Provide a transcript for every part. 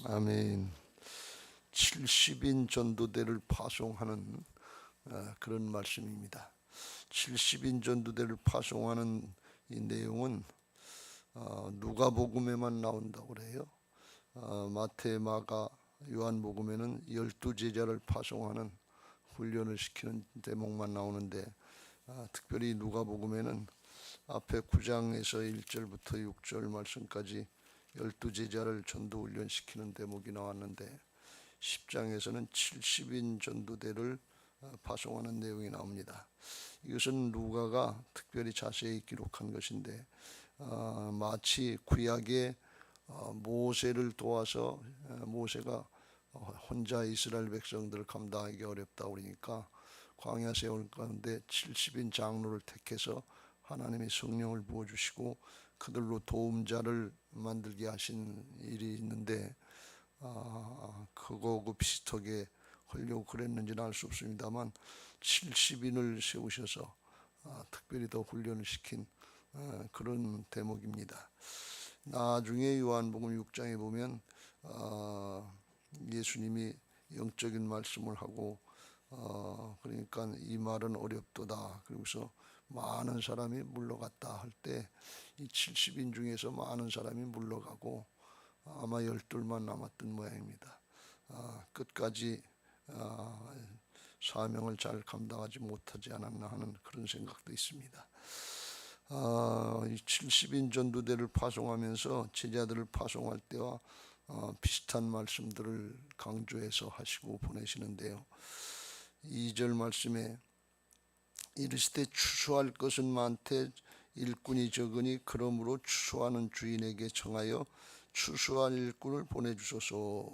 아멘. 70인 전도대를 파송하는 그런 말씀입니다. 70인 전도대를 파송하는 이 내용은 누가복음에만 나온다고 그래요. 마태, 마가, 요한복음에는 12제자를 파송하는 훈련을 시키는 대목만 나오는데 특별히 누가복음에는 앞에 9장에서 1절부터 6절 말씀까지 12제자를 전도훈련시키는 대목이 나왔는데 10장에서는 70인 전도대를 파송하는 내용이 나옵니다. 이것은 누가가 특별히 자세히 기록한 것인데 마치 구약의 모세를 도와서 모세가 혼자 이스라엘 백성들을 감당하기 어렵다 그러니까 광야 세월 가운데 70인 장로를 택해서 하나님의 성령을 부어주시고 그들로 도움자를 만들게 하신 일이 있는데 그거하고 비슷하게 하려고 그랬는지는 알 수 없습니다만 70인을 세우셔서 특별히 더 훈련을 시킨 그런 대목입니다. 나중에 요한복음 6장에 보면 예수님이 영적인 말씀을 하고 그러니까 이 말은 어렵도다. 그러면서 많은 사람이 물러갔다 할 때 이 70인 중에서 많은 사람이 물러가고 아마 12만 남았던 모양입니다. 끝까지 사명을 잘 감당하지 못하지 않았나 하는 그런 생각도 있습니다. 이 70인 전도대를 파송하면서 제자들을 파송할 때와 비슷한 말씀들을 강조해서 하시고 보내시는데요. 2절 말씀에 이르시되 추수할 것은 많되 일꾼이 적으니 그러므로 추수하는 주인에게 청하여 추수할 일꾼을 보내주소서.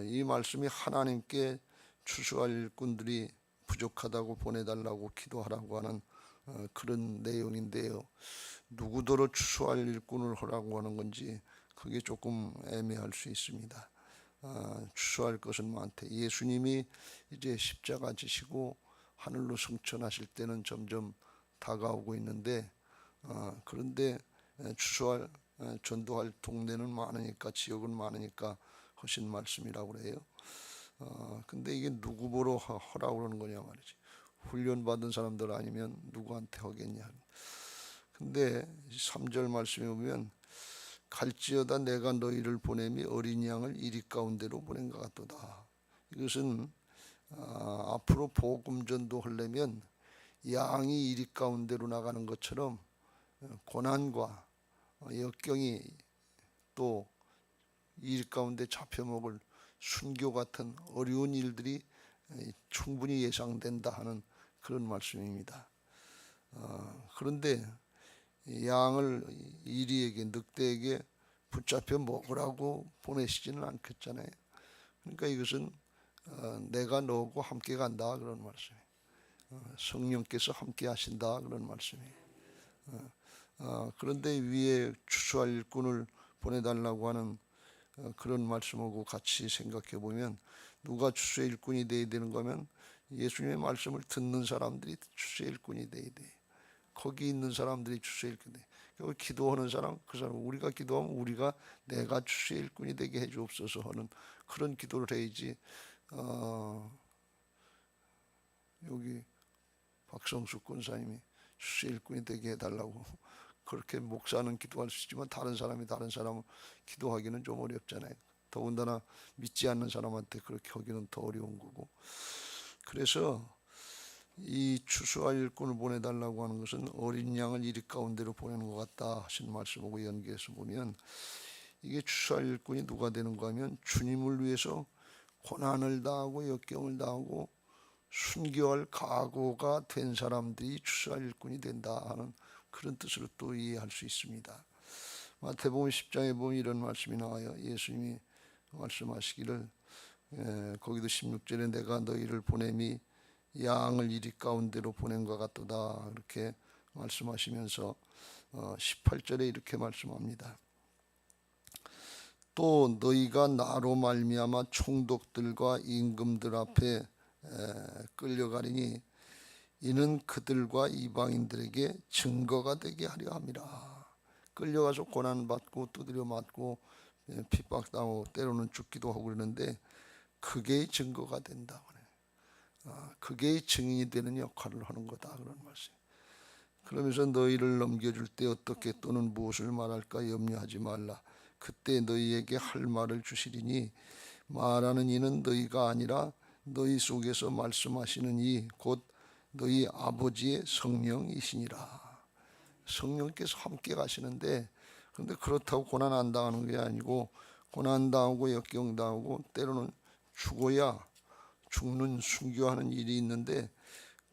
이 말씀이 하나님께 추수할 일꾼들이 부족하다고 보내달라고 기도하라고 하는 그런 내용인데요. 누구더러 추수할 일꾼을 하라고 하는 건지 그게 조금 애매할 수 있습니다. 추수할 것은 많대. 예수님이 이제 십자가 지시고 하늘로 승천하실 때는 점점 다가오고 있는데 그런데 추수할 전도할 동네는 많으니까 지역은 많으니까 하신 말씀이라고 그래요. 근데 이게 누구 보러 하라고 그러는 거냐 말이지. 훈련받은 사람들 아니면 누구한테 하겠냐. 근데 3절 말씀에 보면 갈지어다 내가 너희를 보냄이 어린 양을 이리 가운데로 보낸 것 같도다. 이것은 앞으로 복음 전도하려면 양이 이리 가운데로 나가는 것처럼 고난과 역경이 또 일 가운데 잡혀먹을 순교 같은 어려운 일들이 충분히 예상된다 하는 그런 말씀입니다. 그런데 양을 이리에게 늑대에게 붙잡혀 먹으라고 보내시지는 않겠잖아요. 그러니까 이것은 내가 너하고 함께 간다 그런 말씀이에요. 성령께서 함께 하신다 그런 말씀이에요. 그런데 위에 추수할 일꾼을 보내달라고 하는 그런 말씀하고 같이 생각해 보면 누가 추수의 일꾼이 되어야 되는 거면 예수님의 말씀을 듣는 사람들이 추수의 일꾼이 되어야 돼. 거기 있는 사람들이 추수의 일꾼이 돼. 그리고 기도하는 사람, 그 사람 우리가 기도하면 우리가 내가 추수의 일꾼이 되게 해주옵소서 하는 그런 기도를 해야지. 여기 박성수 권사님이 추수의 일꾼이 되게 해달라고 그렇게 목사는 기도할 수 있지만 다른 사람이 다른 사람을 기도하기는 좀 어렵잖아요. 더군다나 믿지 않는 사람한테 그렇게 하기는 더 어려운 거고. 그래서 이 추수할 일꾼을 보내달라고 하는 것은 어린 양을 이리 가운데로 보내는 것 같다 하신 말씀하고 연계해서 보면 이게 추수할 일꾼이 누가 되는가 하면 주님을 위해서 고난을 당하고 역경을 당하고 순교할 각오가 된 사람들이 추수할 일꾼이 된다 하는 그런 뜻으로 또 이해할 수 있습니다. 마태복음 10장에 보면 이런 말씀이 나와요. 예수님이 말씀하시기를 거기도 16절에 내가 너희를 보냄이 양을 이리 가운데로 보낸 것 같도다 이렇게 말씀하시면서 18절에 이렇게 말씀합니다. 또 너희가 나로 말미암아 총독들과 임금들 앞에 끌려가리니 이는 그들과 이방인들에게 증거가 되게 하려 함이라. 끌려가서 고난받고 두드려 맞고 핍박당하고 때로는 죽기도 하고 그러는데 그게 증거가 된다. 그게 증인이 되는 역할을 하는 거다 그런 말씀. 그러면서 너희를 넘겨줄 때 어떻게 또는 무엇을 말할까 염려하지 말라. 그때 너희에게 할 말을 주시리니 말하는 이는 너희가 아니라 너희 속에서 말씀하시는 이 곧 너희 아버지의 성령이시니라. 성령께서 함께 가시는데, 그런데 그렇다고 고난 안 당하는 게 아니고 고난 당하고 역경 당하고 때로는 죽어야 죽는 순교하는 일이 있는데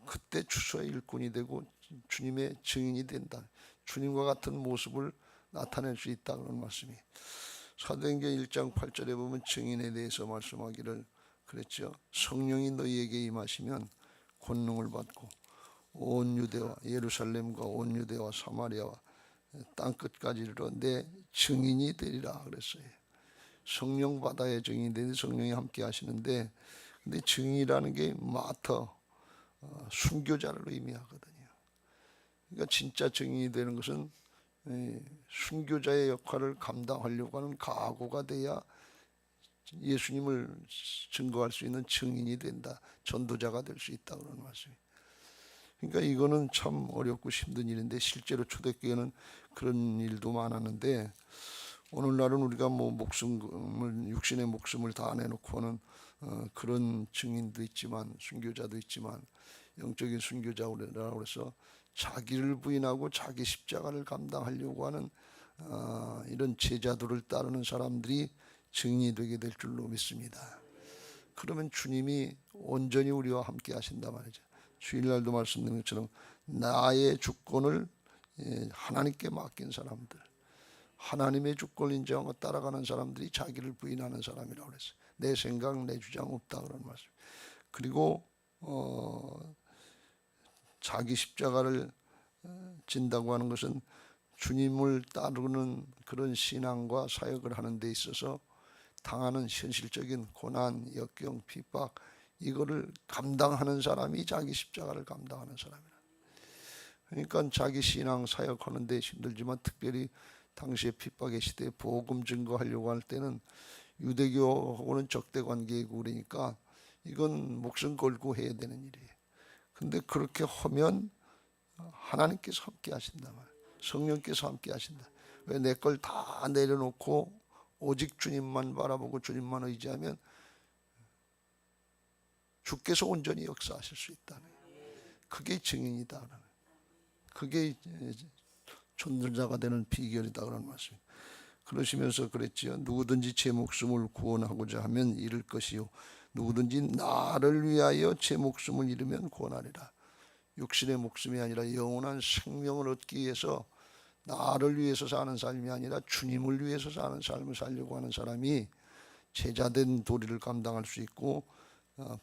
그때 주소의 일꾼이 되고 주님의 증인이 된다. 주님과 같은 모습을 나타낼 수 있다 그런 말씀이 사도행전 1장 8절에 보면 증인에 대해서 말씀하기를 그랬죠. 성령이 너희에게 임하시면 권능을 받고 온 유대와 예루살렘과 온 유대와 사마리아와 땅끝까지 이르러 내 증인이 되리라 그랬어요. 성령 받아야 증인이 되는데 성령이 함께 하시는데, 근데 증인이라는 게 마터, 순교자를 의미하거든요. 그러니까 진짜 증인이 되는 것은 순교자의 역할을 감당하려고 하는 각오가 돼야 예수님을 증거할 수 있는 증인이 된다. 전도자가 될 수 있다 그런 말씀이에요. 그러니까 이거는 참 어렵고 힘든 일인데 실제로 초대교회는 그런 일도 많았는데, 오늘날은 우리가 뭐 목숨을 육신의 목숨을 다 내놓고는 그런 증인도 있지만 순교자도 있지만 영적인 순교자라고 해서 자기를 부인하고 자기 십자가를 감당하려고 하는 이런 제자들을 따르는 사람들이 증인이 되게 될 줄로 믿습니다. 그러면 주님이 온전히 우리와 함께 하신단 말이죠. 주일날도 말씀드린 것처럼 나의 주권을 하나님께 맡긴 사람들, 하나님의 주권을 인정하고 따라가는 사람들이 자기를 부인하는 사람이라고 그랬어요. 내 생각, 내 주장 없다 그런 말씀. 그리고 자기 십자가를 진다고 하는 것은 주님을 따르는 그런 신앙과 사역을 하는 데 있어서 당하는 현실적인 고난, 역경, 핍박 이거를 감당하는 사람이 자기 십자가를 감당하는 사람이라. 그러니까 자기 신앙 사역하는 데 힘들지만 특별히 당시의 핍박의 시대에 복음 증거하려고 할 때는 유대교하고는 적대 관계이고 그러니까 이건 목숨 걸고 해야 되는 일이에요. 근데 그렇게 하면 하나님께서 함께 하신다 말. 성령께서 함께 하신다. 왜 내 걸 다 내려놓고 오직 주님만 바라보고 주님만 의지하면 주께서 온전히 역사하실 수 있다는, 그게 증인이다. 그게 전도자가 되는 비결이다 그런 말씀. 그러시면서 그랬지요. 누구든지 제 목숨을 구원하고자 하면 잃을 것이요 누구든지 나를 위하여 제 목숨을 잃으면 구원하리라. 육신의 목숨이 아니라 영원한 생명을 얻기 위해서 나를 위해서 사는 삶이 아니라 주님을 위해서 사는 삶을 살려고 하는 사람이 제자된 도리를 감당할 수 있고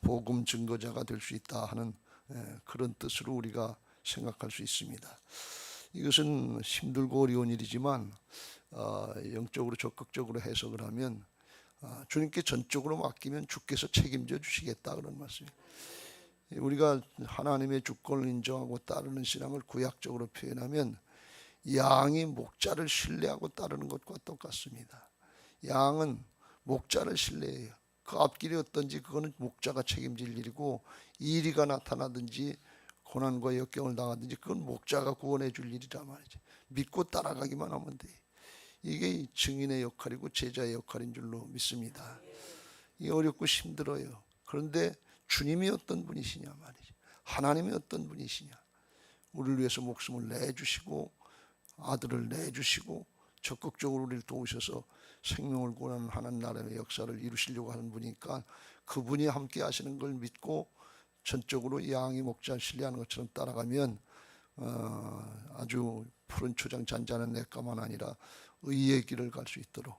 복음 증거자가 될 수 있다 하는 그런 뜻으로 우리가 생각할 수 있습니다. 이것은 힘들고 어려운 일이지만 영적으로 적극적으로 해석을 하면 주님께 전적으로 맡기면 주께서 책임져 주시겠다 그런 말씀이에요. 우리가 하나님의 주권을 인정하고 따르는 신앙을 구약적으로 표현하면 양이 목자를 신뢰하고 따르는 것과 똑같습니다. 양은 목자를 신뢰해요. 그 앞길이 어떤지 그거는 목자가 책임질 일이고, 이리가 나타나든지 고난과 역경을 당하든지 그건 목자가 구원해 줄 일이란 말이죠. 믿고 따라가기만 하면 돼. 이게 증인의 역할이고 제자의 역할인 줄로 믿습니다. 이게 어렵고 힘들어요. 그런데 주님이 어떤 분이시냐 말이죠. 하나님이 어떤 분이시냐. 우리를 위해서 목숨을 내주시고 아들을 내주시고 적극적으로 우리를 도우셔서 생명을 구원하는 하나님 나라의 역사를 이루시려고 하는 분이니까 그분이 함께 하시는 걸 믿고 전적으로 양이 목자를 신뢰하는 것처럼 따라가면 아주 푸른 초장 잔잔한 냇가만 아니라 의의 길을 갈 수 있도록,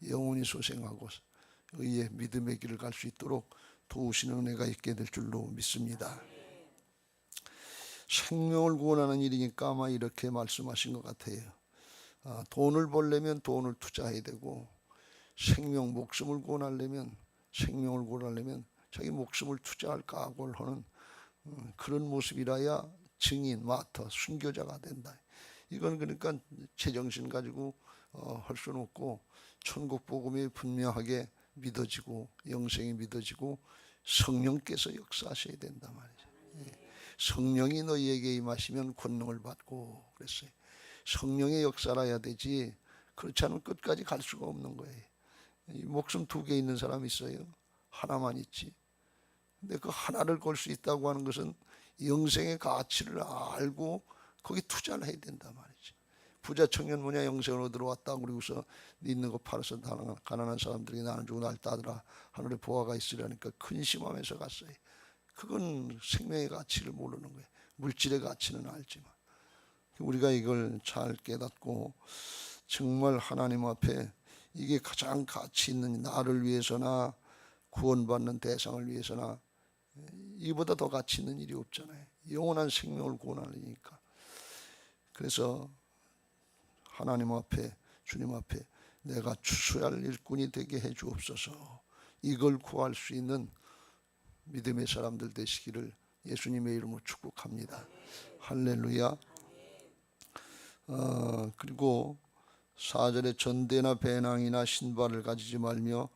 영원히 소생하고 의의 믿음의 길을 갈 수 있도록 도우시는 은혜가 있게 될 줄로 믿습니다. 생명을 구원하는 일이니까 아마 이렇게 말씀하신 것 같아요. 돈을 벌려면 돈을 투자해야 되고, 생명, 목숨을 구원하려면 생명을 구원하려면 자기 목숨을 투자할 각오를 하는 그런 모습이라야 증인, 마터, 순교자가 된다. 이건 그러니까 제정신 가지고 할 수는 없고, 천국 복음이 분명하게 믿어지고 영생이 믿어지고 성령께서 역사하셔야 된단 말이죠. 성령이 너희에게 임하시면 권능을 받고 그랬어요. 성령의 역사라 해야 되지, 그렇지 않으면 끝까지 갈 수가 없는 거예요. 이 목숨 2개 있는 사람 있어요? 하나만 있지. 근데 그 하나를 걸 수 있다고 하는 것은 영생의 가치를 알고 거기 투자를 해야 된단 말이지. 부자 청년 뭐냐, 영생을 얻으러 왔다 그러고서 네 있는 거 팔아서 가난한 사람들에게 나는 주고 날 따르라, 하늘에 보화가 있으려니까 근심하면서 갔어요. 그건 생명의 가치를 모르는 거예요. 물질의 가치는 알지만. 우리가 이걸 잘 깨닫고 정말 하나님 앞에 이게 가장 가치 있는, 나를 위해서나 구원받는 대상을 위해서나 이보다 더 가치 있는 일이 없잖아요. 영원한 생명을 구원하려니까. 그래서 하나님 앞에, 주님 앞에 내가 추수할 일꾼이 되게 해 주옵소서, 이걸 구할 수 있는 믿음의 사람들 되시기를 예수님의 이름으로 축복합니다. 할렐루야. 그리고 4절에 전대나 배낭이나 신발을 가지지 말며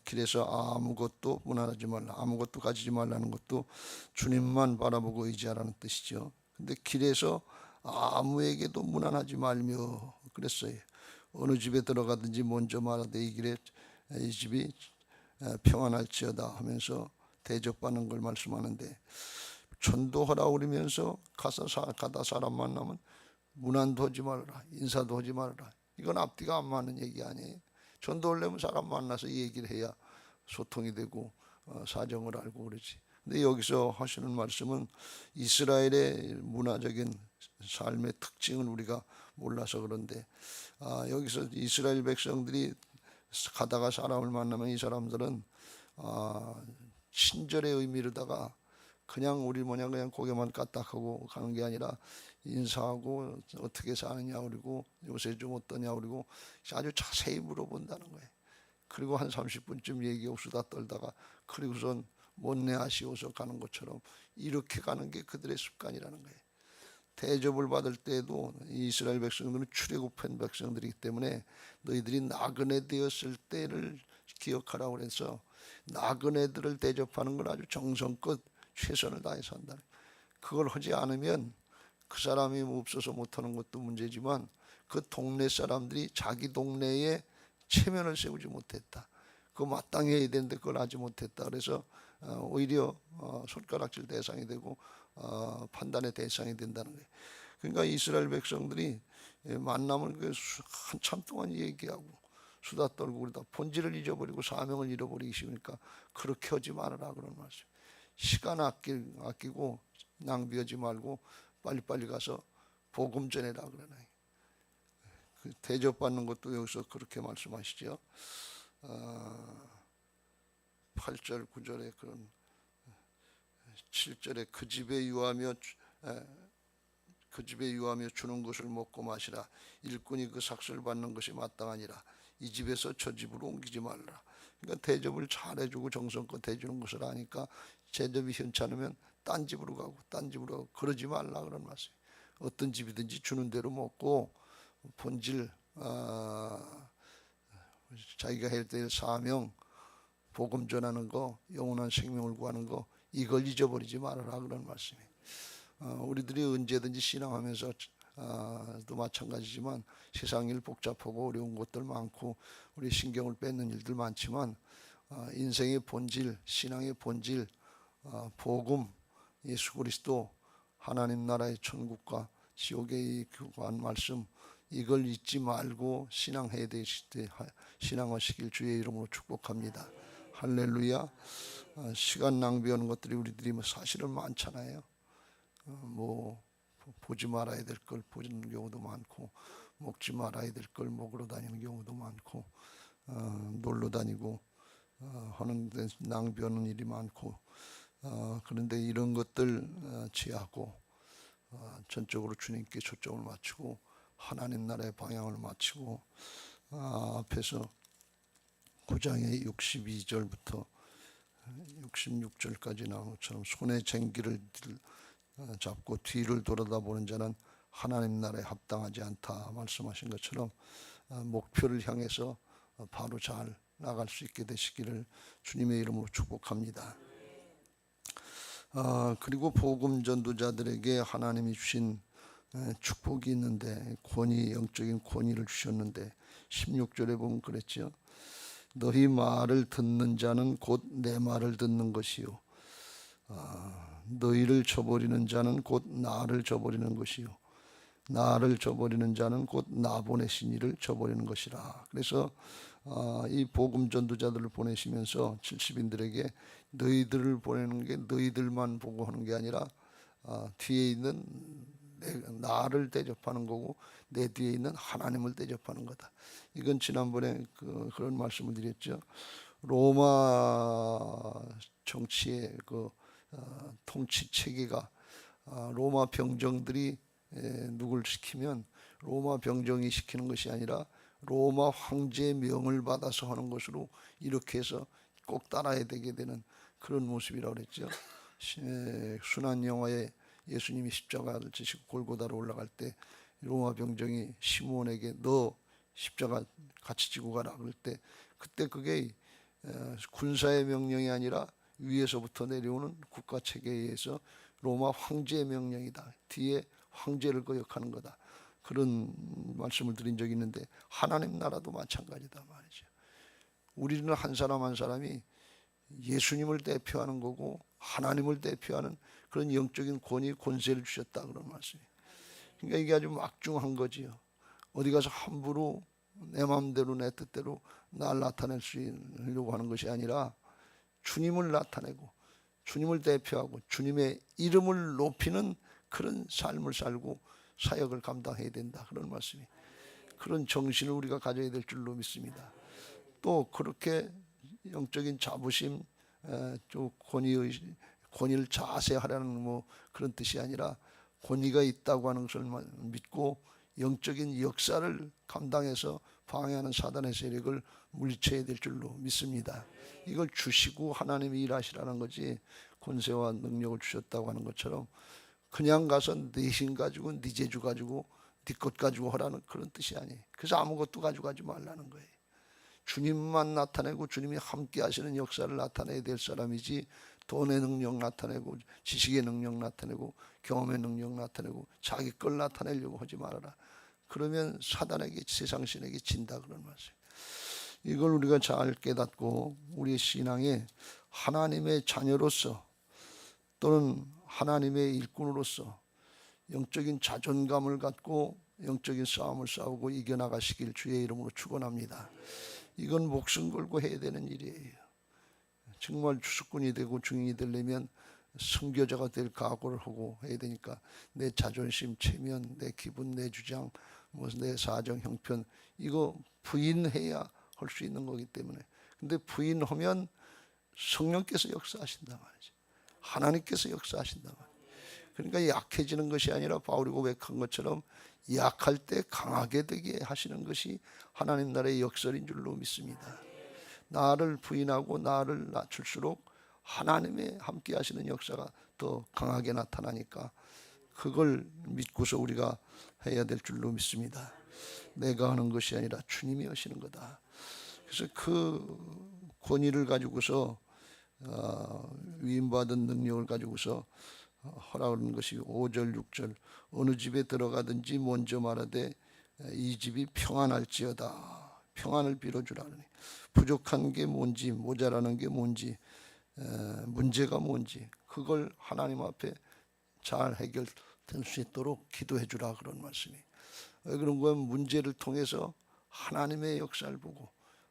길에서 아무것도 무난하지 말라. 아무것도 가지지 말라는 것도 주님만 바라보고 의지하라는 뜻이죠. 근데 길에서 아무에게도 무난하지 말며 그랬어요. 어느 집에 들어가든지 먼저 말하되 이 길에 이 집이 평안할지어다 하면서 대접받는 걸 말씀하는데, 전도하라 그러면서 가다 사람 만나면 문안도 하지 말아라, 인사도 하지 말아라. 이건 앞뒤가 안 맞는 얘기 아니에요. 전도하려면 사람 만나서 얘기를 해야 소통이 되고 사정을 알고 그러지. 근데 여기서 하시는 말씀은 이스라엘의 문화적인 삶의 특징을 우리가 몰라서 그런데, 여기서 이스라엘 백성들이 가다가 사람을 만나면 이 사람들은 친절의 의미로다가 그냥 우리 뭐냐 그냥 고개만 까딱하고 가는 게 아니라 인사하고 어떻게 사느냐 그리고 요새 좀 어떠냐 그리고 아주 자세히 물어본다는 거예요. 그리고 한 30분쯤 얘기하고 수다 떨다가 그리고선 못내 하시오서 가는 것처럼 이렇게 가는 게 그들의 습관이라는 거예요. 대접을 받을 때에도 이스라엘 백성들은 출애굽한 백성들이기 때문에 너희들이 나그네 되었을 때를 기억하라고 해서 나그네들을 대접하는 걸 아주 정성껏 최선을 다해서 한다. 그걸 하지 않으면 그 사람이 없어서 못하는 것도 문제지만 그 동네 사람들이 자기 동네에 체면을 세우지 못했다. 그거 마땅히 해야 되는데 그걸 하지 못했다. 그래서 오히려 손가락질 대상이 되고 판단의 대상이 된다는 거예요. 그러니까 이스라엘 백성들이 만나면 한참 동안 얘기하고 수다 떨고 그러다 본질을 잊어버리고 사명을 잃어버리기 쉬우니까 그렇게 하지 말아라 그런 말씀. 시간 아끼고 낭비하지 말고 빨리빨리 가서 복음 전해라 그러네. 대접받는 것도 여기서 그렇게 말씀하시죠. 8절 9절에 그런 7절에 그 집에 유하며 주는 것을 먹고 마시라. 일꾼이 그 삭슬 받는 것이 마땅하니라. 이 집에서 저 집으로 옮기지 말라. 그러니까 대접을 잘해주고 정성껏 해주는 것을 아니까 대접이 현찮으면 딴 집으로 가고 그러지 말라 그런 말씀. 어떤 집이든지 주는 대로 먹고 본질 자기가 해야 될 사명, 복음 전하는 거, 영원한 생명을 구하는 거 이걸 잊어버리지 말아라 그런 말씀이에요. 우리들이 언제든지 신앙하면서 또 마찬가지지만 세상 일 복잡하고 어려운 것들 많고 우리 신경을 뺏는 일들 많지만 인생의 본질, 신앙의 본질, 복음, 예수 그리스도, 하나님 나라의 천국과 지옥의 교관 말씀 이걸 잊지 말고 신앙해야 되실 때 신앙하시길 주의 이름으로 축복합니다. 할렐루야. 시간 낭비하는 것들이 우리들이 사실은 많잖아요. 뭐 보지 말아야 될 걸 보는 경우도 많고 먹지 말아야 될 걸 먹으러 다니는 경우도 많고 놀러 다니고 하는 데 낭비하는 일이 많고 그런데 이런 것들 제하고 전적으로 주님께 초점을 맞추고 하나님 나라의 방향을 맞추고 앞에서 9장의 62절부터 66절까지 나온 것처럼 손에 쟁기를 잡고 뒤를 돌아다보는 자는 하나님 나라에 합당하지 않다 말씀하신 것처럼 목표를 향해서 바로 잘 나갈 수 있게 되시기를 주님의 이름으로 축복합니다. 그리고 복음 전도자들에게 하나님이 주신 축복이 있는데, 영적인 권위를 주셨는데 16절에 보면 그랬죠. 너희 말을 듣는 자는 곧 내 말을 듣는 것이요, 너희를 저버리는 자는 곧 나를 저버리는 것이요, 나를 저버리는 자는 곧 나 보내신 이를 저버리는 것이라. 그래서 이 복음 전도자들을 보내시면서 70인들에게 너희들을 보내는 게 너희들만 보고 하는 게 아니라 뒤에 있는 나를 대접하는 거고 내 뒤에 있는 하나님을 대접하는 거다. 이건 지난번에 그런 말씀을 드렸죠. 로마 정치의 통치 체계가, 로마 병정들이 누굴 시키면 로마 병정이 시키는 것이 아니라 로마 황제의 명을 받아서 하는 것으로 이렇게 해서 꼭 따라야 되게 되는 그런 모습이라고 그랬죠. 순환 영화에 예수님이 십자가를 지시고 골고다로 올라갈 때 로마 병정이 시몬에게 너 십자가 같이 지고 가라 그럴 때, 그때 그게 군사의 명령이 아니라 위에서부터 내려오는 국가 체계에 의해서 로마 황제의 명령이다, 뒤에 황제를 거역하는 거다, 그런 말씀을 드린 적이 있는데 하나님 나라도 마찬가지다 말이죠. 우리는 한 사람 한 사람이 예수님을 대표하는 거고 하나님을 대표하는 그런 영적인 권위, 권세를 주셨다 그런 말씀이에요. 그러니까 이게 아주 막중한 거지요. 어디 가서 함부로 내 마음대로 내 뜻대로 날 나타낼 수 있려고 하는 것이 아니라 주님을 나타내고 주님을 대표하고 주님의 이름을 높이는 그런 삶을 살고 사역을 감당해야 된다 그런 말씀이, 그런 정신을 우리가 가져야 될 줄로 믿습니다. 또 그렇게 영적인 자부심, 권위를 자세하라는 그런 뜻이 아니라 권위가 있다고 하는 것을 믿고 영적인 역사를 감당해서 방해하는 사단의 세력을 물리쳐야 될 줄로 믿습니다. 이걸 주시고 하나님이 일하시라는 거지, 권세와 능력을 주셨다고 하는 것처럼 그냥 가서 네 힘 가지고 네 재주 가지고 네 것 가지고 하라는 그런 뜻이 아니에요. 그래서 아무것도 가져가지 말라는 거예요. 주님만 나타내고 주님이 함께 하시는 역사를 나타내야 될 사람이지, 돈의 능력 나타내고 지식의 능력 나타내고 경험의 능력 나타내고 자기 걸 나타내려고 하지 말아라. 그러면 사단에게, 세상 신에게 진다 그런 말이에요. 이걸 우리가 잘 깨닫고 우리의 신앙에 하나님의 자녀로서 또는 하나님의 일꾼으로서 영적인 자존감을 갖고 영적인 싸움을 싸우고 이겨나가시길 주의 이름으로 축원합니다. 이건 목숨 걸고 해야 되는 일이에요. 정말 주수꾼이 되고 중인이 되려면 선교자가 될 각오를 하고 해야 되니까 내 자존심, 체면, 내 기분, 내 주장, 내 사정, 형편 이거 부인해야 할 수 있는 거기 때문에. 근데 부인하면 성령께서 역사하신단 말이죠. 하나님께서 역사하신단 말이죠. 그러니까 약해지는 것이 아니라 바울이 고백한 것처럼 약할 때 강하게 되게 하시는 것이 하나님 나라의 역설인 줄로 믿습니다. 나를 부인하고 나를 낮출수록 하나님의 함께 하시는 역사가 더 강하게 나타나니까 그걸 믿고서 우리가 해야 될 줄로 믿습니다. 내가 하는 것이 아니라 주님이 하시는 거다. 그래서 그 권위를 가지고서 위임받은 능력을 가지고서 허락하는 것이 5절 6절 어느 집에 들어가든지 먼저 말하되 이 집이 평안할지어다. 평안을 빌어주라니. 부족한 게 뭔지, 모자라는 게 뭔지, 문제가 뭔지 그걸 하나님 앞에 잘 해결될 수 있도록 기도해 주라 그런 말씀이. 왜 그런 거야? 문제를 통해서 하나님의 역사를 보고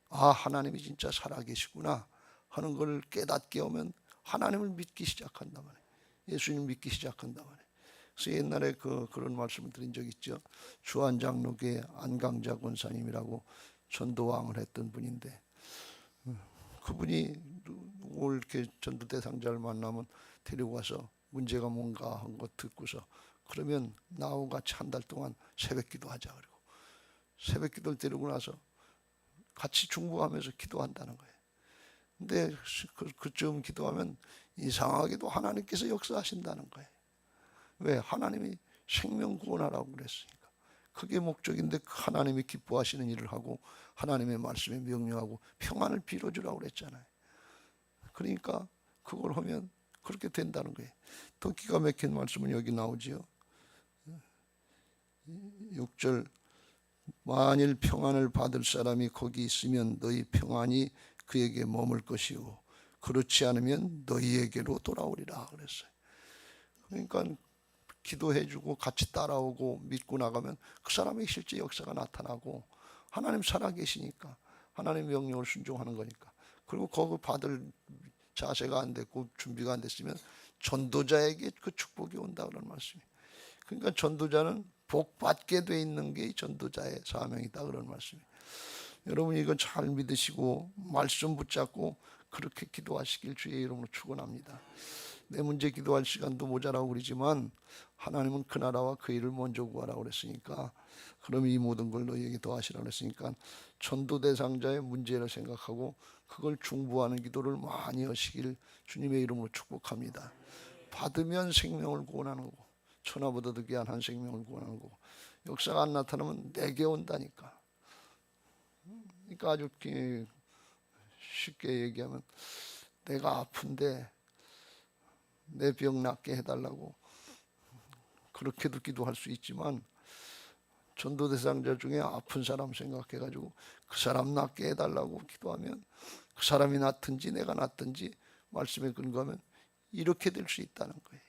하나님이 진짜 살아계시구나 하는 걸 깨닫게 오면 하나님을 믿기 시작한단 말이에요. 예수님 믿기 시작한단 말이에요. 그래서 옛날에 그런 말씀을 드린 적 있죠. 주한장로교회 안강자 권사님이라고 전도왕을 했던 분인데, 그분이 올 이렇게 전도 대상자를 만나면 데리고 와서 문제가 뭔가 한 거 듣고서 그러면 나하고 같이 한 달 동안 새벽 기도하자 그러고 새벽 기도를 데리고 나서 같이 중보하면서 기도한다는 거예요. 근데 그쯤 기도하면 이상하게도 하나님께서 역사하신다는 거예요. 왜? 하나님이 생명 구원하라고 그랬으니까. 그게 목적인데 하나님이 기뻐하시는 일을 하고 하나님의 말씀에 명령하고 평안을 빌어주라고 그랬잖아요. 그러니까 그걸 하면 그렇게 된다는 거예요. 더 기가 막힌 말씀은 여기 나오지요. 6절 만일 평안을 받을 사람이 거기 있으면 너희 평안이 그에게 머물 것이요 그렇지 않으면 너희에게로 돌아오리라 그랬어요. 그러니까 기도해주고 같이 따라오고 믿고 나가면 그 사람의 실제 역사가 나타나고 하나님 살아계시니까 하나님 명령을 순종하는 거니까. 그리고 그거 받을 자세가 안 됐고 준비가 안 됐으면 전도자에게 그 축복이 온다 그런 말씀이에요. 그러니까 전도자는 복 받게 돼 있는 게 전도자의 사명이다 그런 말씀이에요. 여러분 이거 잘 믿으시고 말씀 붙잡고 그렇게 기도하시길 주의 이름으로 축원합니다. 내 문제 기도할 시간도 모자라고 그러지만 하나님은 그 나라와 그 일을 먼저 구하라고 그랬으니까 그럼 이 모든 걸 너희에게 더하시라고 그랬으니까 전도 대상자의 문제를 생각하고 그걸 중보하는 기도를 많이 하시길 주님의 이름으로 축복합니다. 받으면 생명을 구원하는 거고 천하보다도 귀한 한 생명을 구원하는 거고 역사가 안 나타나면 내게 온다니까. 그러니까 아주 쉽게 얘기하면 내가 아픈데 내 병 낫게 해달라고 그렇게도 기도할 수 있지만 전도 대상자 중에 아픈 사람 생각해가지고 그 사람 낫게 해달라고 기도하면 그 사람이 낫든지 내가 낫든지 말씀에 근거하면 이렇게 될 수 있다는 거예요.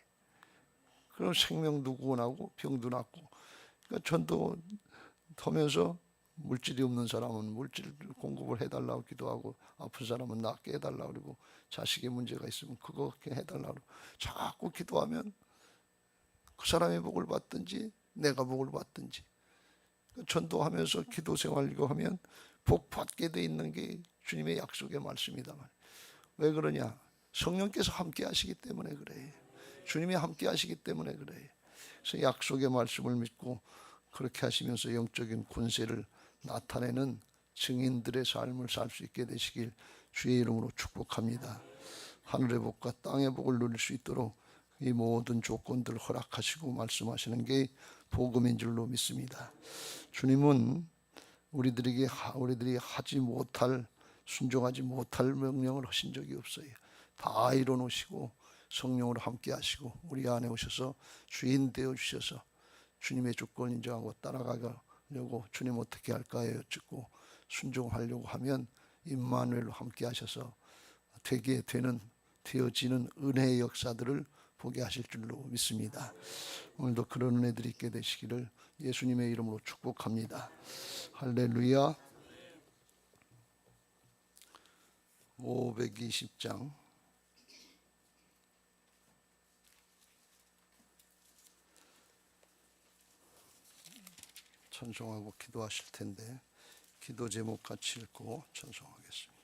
그럼 생명도 구원하고 병도 낫고. 그러니까 전도 하면서 물질이 없는 사람은 물질 공급을 해달라고 기도하고 아픈 사람은 낫게 해달라고 그러고 자식의 문제가 있으면 그거 해달라고 그러고 자꾸 기도하면 그 사람의 복을 받든지 내가 복을 받든지 전도하면서 기도 생활 이거 하면 복 받게 돼 있는 게 주님의 약속의 말씀이다. 왜 그러냐? 성령께서 함께 하시기 때문에 그래요. 주님이 함께 하시기 때문에 그래요. 그래서 약속의 말씀을 믿고 그렇게 하시면서 영적인 권세를 나타내는 증인들의 삶을 살 수 있게 되시길 주의 이름으로 축복합니다. 하늘의 복과 땅의 복을 누릴 수 있도록 이 모든 조건들을 허락하시고 말씀하시는 게 복음인 줄로 믿습니다. 주님은 우리들이 하지 못할 순종하지 못할 명령을 하신 적이 없어요. 다 이뤄놓으시고 성령으로 함께 하시고 우리 안에 오셔서 주인 되어 주셔서 주님의 주권 인정하고 따라가려고 주님 어떻게 할까요? 여쭙고 순종하려고 하면 임마누엘로 함께 하셔서 되어지는 은혜의 역사들을 보게 하실 줄로 믿습니다. 오늘도 그런 은혜들이 있게 되시기를 예수님의 이름으로 축복합니다. 할렐루야. 520장 찬송하고 기도하실 텐데 기도 제목 같이 읽고 찬송하겠습니다.